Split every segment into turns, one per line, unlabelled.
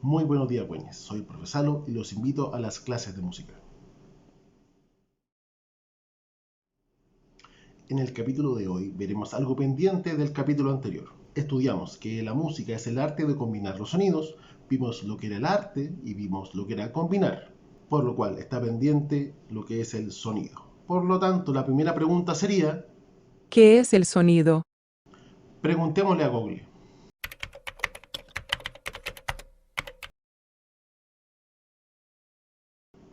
Muy buenos días, güeñes. Soy el profesor Salo y los invito a las clases de música. En el capítulo de hoy veremos algo pendiente del capítulo anterior. Estudiamos que la música es el arte de combinar los sonidos, vimos lo que era el arte y vimos lo que era combinar, por lo cual está pendiente lo que es el sonido. Por lo tanto, la primera pregunta sería,
¿Qué es el sonido?
preguntémosle a Google.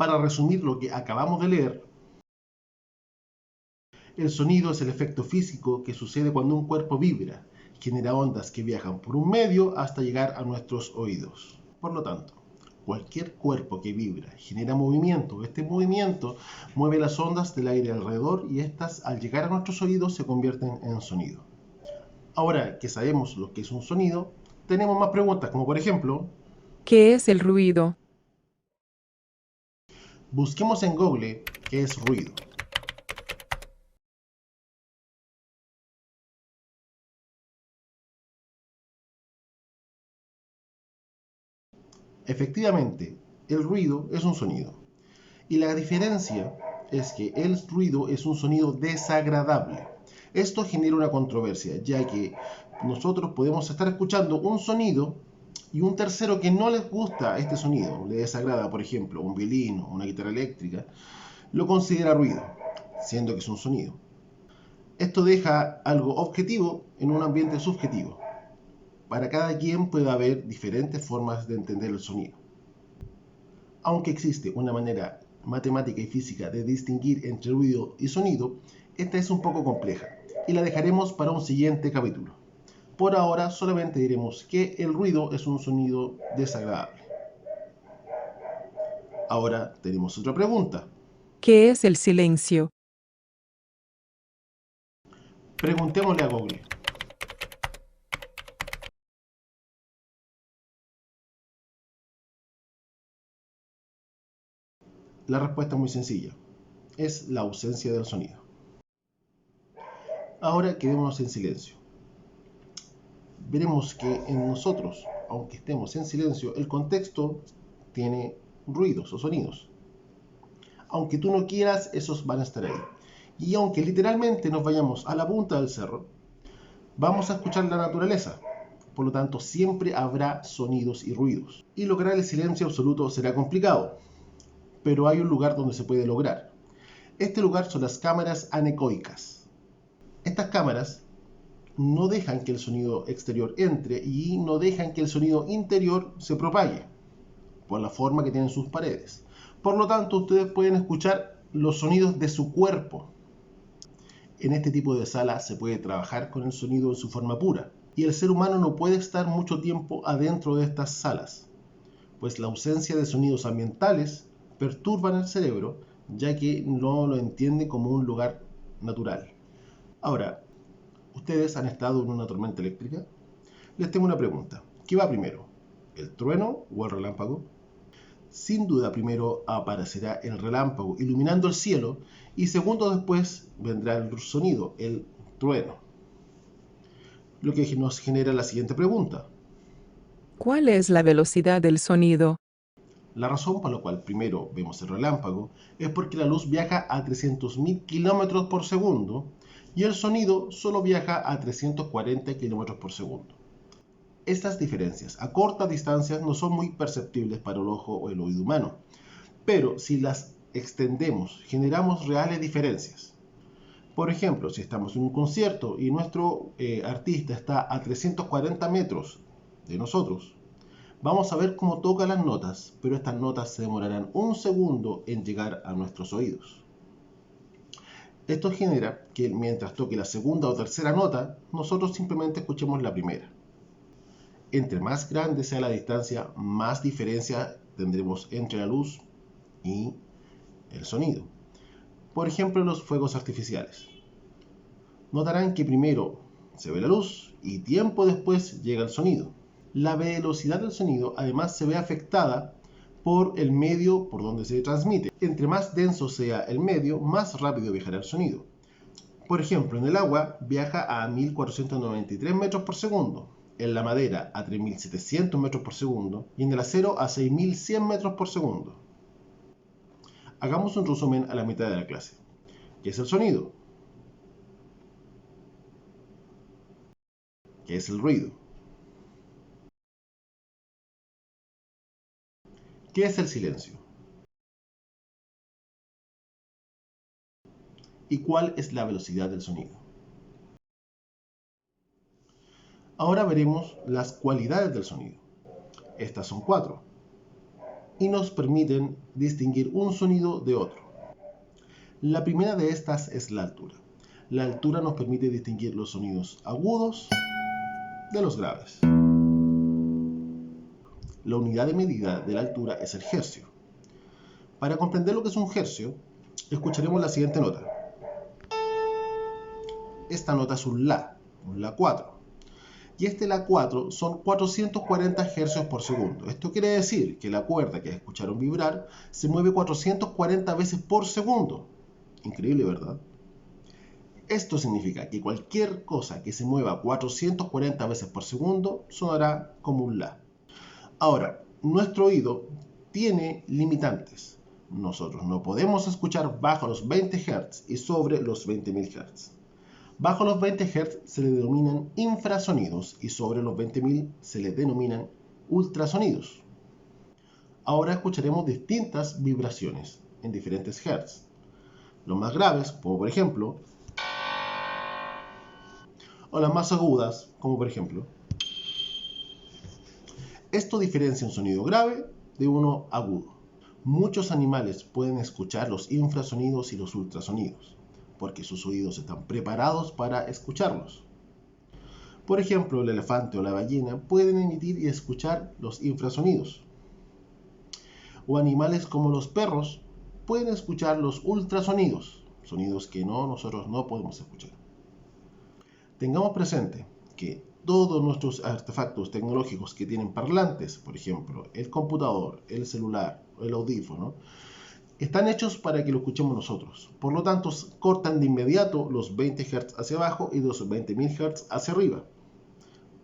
Para resumir lo que acabamos de leer, el sonido es el efecto físico que sucede cuando un cuerpo vibra, genera ondas que viajan por un medio hasta llegar a nuestros oídos. Por lo tanto, cualquier cuerpo que vibra genera movimiento. Este movimiento mueve las ondas del aire alrededor y estas, al llegar a nuestros oídos, se convierten en sonido. Ahora que sabemos lo que es un sonido, tenemos más preguntas, como por ejemplo,
¿Qué es el ruido?
busquemos en Google qué es ruido. Efectivamente, el ruido es un sonido. Y la diferencia es que el ruido es un sonido desagradable. Esto genera una controversia, ya que nosotros podemos estar escuchando un sonido y un tercero que no les gusta este sonido, le desagrada, por ejemplo, un violín o una guitarra eléctrica, lo considera ruido, siendo que es un sonido. Esto deja algo objetivo en un ambiente subjetivo. Para cada quien puede haber diferentes formas de entender el sonido. Aunque existe una manera matemática y física de distinguir entre ruido y sonido, esta es un poco compleja y la dejaremos para un siguiente capítulo. Por ahora solamente diremos que el ruido es un sonido desagradable. Ahora tenemos otra pregunta.
¿Qué es el silencio?
Preguntémosle a Google. La respuesta es muy sencilla. Es la ausencia del sonido. Ahora quedémonos en silencio. Veremos que en nosotros, aunque estemos en silencio, el contexto tiene ruidos o sonidos. Aunque tú no quieras, esos van a estar ahí. Y aunque literalmente nos vayamos a la punta del cerro, vamos a escuchar la naturaleza. Por lo tanto, siempre habrá sonidos y ruidos. Y lograr el silencio absoluto será complicado, pero hay un lugar donde se puede lograr. Este lugar son las cámaras anecoicas. Estas cámaras no dejan que el sonido exterior entre y no dejan que el sonido interior se propague por la forma que tienen sus paredes. Por lo tanto, ustedes pueden escuchar los sonidos de su cuerpo. En este tipo de sala se puede trabajar con el sonido en su forma pura, y el ser humano no puede estar mucho tiempo adentro de estas salas, pues la ausencia de sonidos ambientales perturban el cerebro, ya que no lo entiende como un lugar natural. Ahora, ¿ustedes han estado en una tormenta eléctrica? Les tengo una pregunta. ¿Qué va primero? ¿El trueno o el relámpago? Sin duda primero aparecerá el relámpago iluminando el cielo y segundos después vendrá el sonido, el trueno. Lo que nos genera la siguiente pregunta.
¿Cuál es la velocidad del sonido?
La razón por la cual primero vemos el relámpago es porque la luz viaja a 300.000 km por segundo y el sonido solo viaja a 340 km por segundo. Estas diferencias a corta distancia no son muy perceptibles para el ojo o el oído humano, pero si las extendemos, generamos reales diferencias. Por ejemplo, si estamos en un concierto y nuestro artista está a 340 metros de nosotros, vamos a ver cómo toca las notas, pero estas notas se demorarán un segundo en llegar a nuestros oídos. Esto genera que mientras toque la segunda o tercera nota, nosotros simplemente escuchemos la primera. Entre más grande sea la distancia, más diferencia tendremos entre la luz y el sonido. Por ejemplo, los fuegos artificiales. Notarán que primero se ve la luz y tiempo después llega el sonido. La velocidad del sonido además se ve afectada por el medio por donde se transmite. Entre más denso sea el medio, más rápido viajará el sonido. Por ejemplo, en el agua viaja a 1493 metros por segundo. en la madera a 3.700 metros por segundo y en el acero a 6.100 metros por segundo. Hagamos un resumen a la mitad de la clase. ¿Qué es el sonido? ¿Qué es el ruido? ¿Qué es el silencio? ¿Y cuál es la velocidad del sonido? Ahora veremos las cualidades del sonido. Estas son 4 y nos permiten distinguir un sonido de otro. La primera de estas es la altura. La altura nos permite distinguir los sonidos agudos de los graves. La unidad de medida de la altura es el hercio. Para comprender lo que es un hercio, escucharemos la siguiente nota. Esta nota es un La 4. Y este La 4 son 440 hercios por segundo. Esto quiere decir que la cuerda que escucharon vibrar se mueve 440 veces por segundo. Increíble, ¿verdad? Esto significa que cualquier cosa que se mueva 440 veces por segundo sonará como un La. Ahora, nuestro oído tiene limitantes. Nosotros no podemos escuchar bajo los 20 Hz y sobre los 20.000 Hz. Bajo los 20 Hz se le denominan infrasonidos y sobre los 20.000 se le denominan ultrasonidos. Ahora escucharemos distintas vibraciones en diferentes Hz. Los más graves, como por ejemplo, o las más agudas, como por ejemplo. Esto diferencia un sonido grave de uno agudo. Muchos animales pueden escuchar los infrasonidos y los ultrasonidos, porque sus oídos están preparados para escucharlos. Por ejemplo, el elefante o la ballena pueden emitir y escuchar los infrasonidos. O animales como los perros pueden escuchar los ultrasonidos, sonidos que nosotros no podemos escuchar. Tengamos presente que todos nuestros artefactos tecnológicos que tienen parlantes, por ejemplo, el computador, el celular, el audífono, están hechos para que lo escuchemos nosotros. Por lo tanto, cortan de inmediato los 20 Hz hacia abajo y los 20.000 Hz hacia arriba,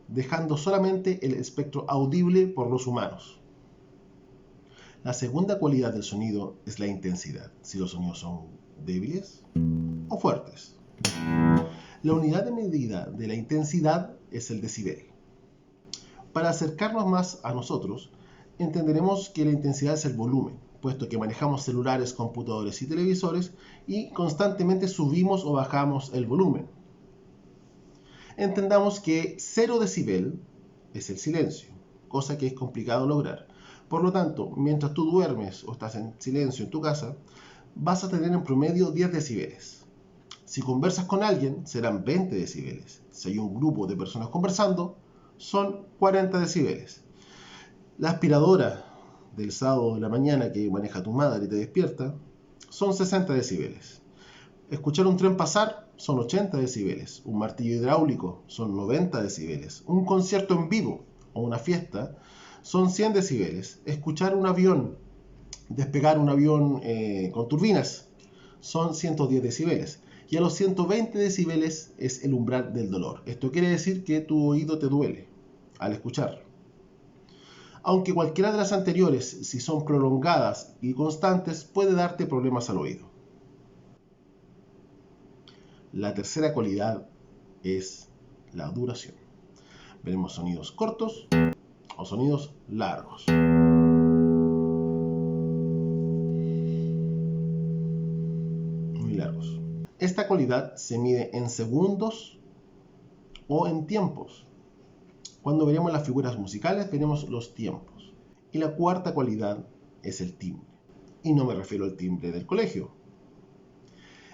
dejando solamente el espectro audible por los humanos. La segunda cualidad del sonido es la intensidad, si los sonidos son débiles o fuertes. La unidad de medida de la intensidad es el decibel. Para acercarnos más a nosotros, entenderemos que la intensidad es el volumen, puesto que manejamos celulares, computadores y televisores y constantemente subimos o bajamos el volumen. Entendamos que 0 decibel es el silencio, cosa que es complicado lograr. Por lo tanto, mientras tú duermes o estás en silencio en tu casa, vas a tener en promedio 10 decibeles. Si conversas con alguien, serán 20 decibeles. Si hay un grupo de personas conversando, son 40 decibeles. La aspiradora del sábado de la mañana que maneja tu madre y te despierta, son 60 decibeles. Escuchar un tren pasar son 80 decibeles. Un martillo hidráulico son 90 decibeles. Un concierto en vivo o una fiesta son 100 decibeles. Escuchar un avión, despegar un avión con turbinas, son 110 decibeles. Y a los 120 decibeles es el umbral del dolor. Esto quiere decir que tu oído te duele al escuchar. Aunque cualquiera de las anteriores, si son prolongadas y constantes, puede darte problemas al oído. La tercera cualidad es la duración. Veremos sonidos cortos o sonidos largos. Muy largos. Esta cualidad se mide en segundos o en tiempos. Cuando veremos las figuras musicales, veremos los tiempos. Y la cuarta cualidad es el timbre. Y no me refiero al timbre del colegio.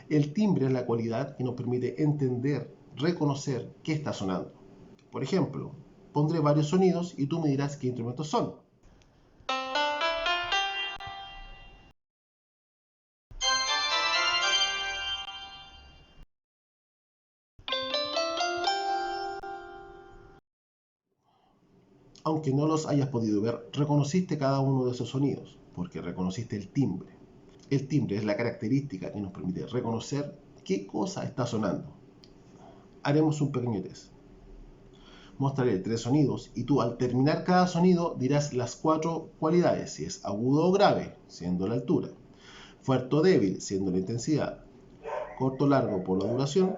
El timbre es la cualidad que nos permite entender, reconocer qué está sonando. Por ejemplo, pondré varios sonidos y tú me dirás qué instrumentos son. Aunque no los hayas podido ver, reconociste cada uno de esos sonidos, porque reconociste el timbre. El timbre es la característica que nos permite reconocer qué cosa está sonando. Haremos un pequeño test. mostraré 3 sonidos y tú al terminar cada sonido dirás las 4 cualidades, si es agudo o grave, siendo la altura, fuerte o débil, siendo la intensidad, corto o largo por la duración,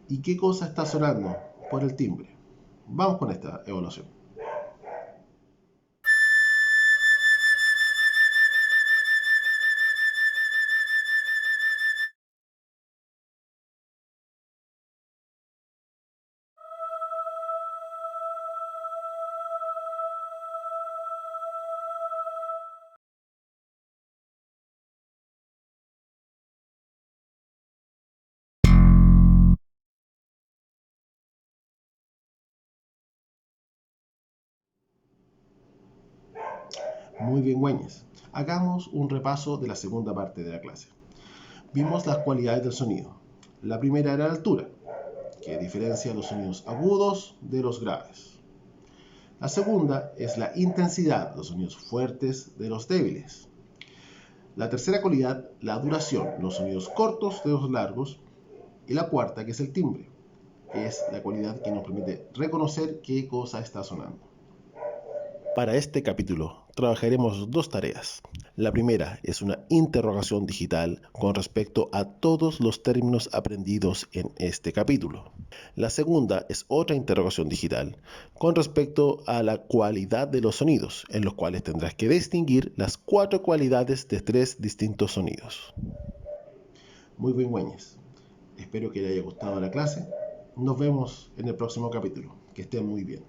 y qué cosa está sonando por el timbre. Vamos con esta evaluación. Muy bien, güeñes. Hagamos un repaso de la segunda parte de la clase. Vimos las cualidades del sonido. La primera era la altura, que diferencia los sonidos agudos de los graves. La segunda es la intensidad, los sonidos fuertes de los débiles. La tercera cualidad, la duración, los sonidos cortos de los largos. Y la cuarta, que es el timbre, que es la cualidad que nos permite reconocer qué cosa está sonando. Para este capítulo trabajaremos 2 tareas. La primera es una interrogación digital con respecto a todos los términos aprendidos en este capítulo. La segunda es otra interrogación digital con respecto a la cualidad de los sonidos, en los cuales tendrás que distinguir las 4 cualidades de 3 distintos sonidos. Muy bien, güeñes. Espero que les haya gustado la clase. Nos vemos en el próximo capítulo. Que estén muy bien.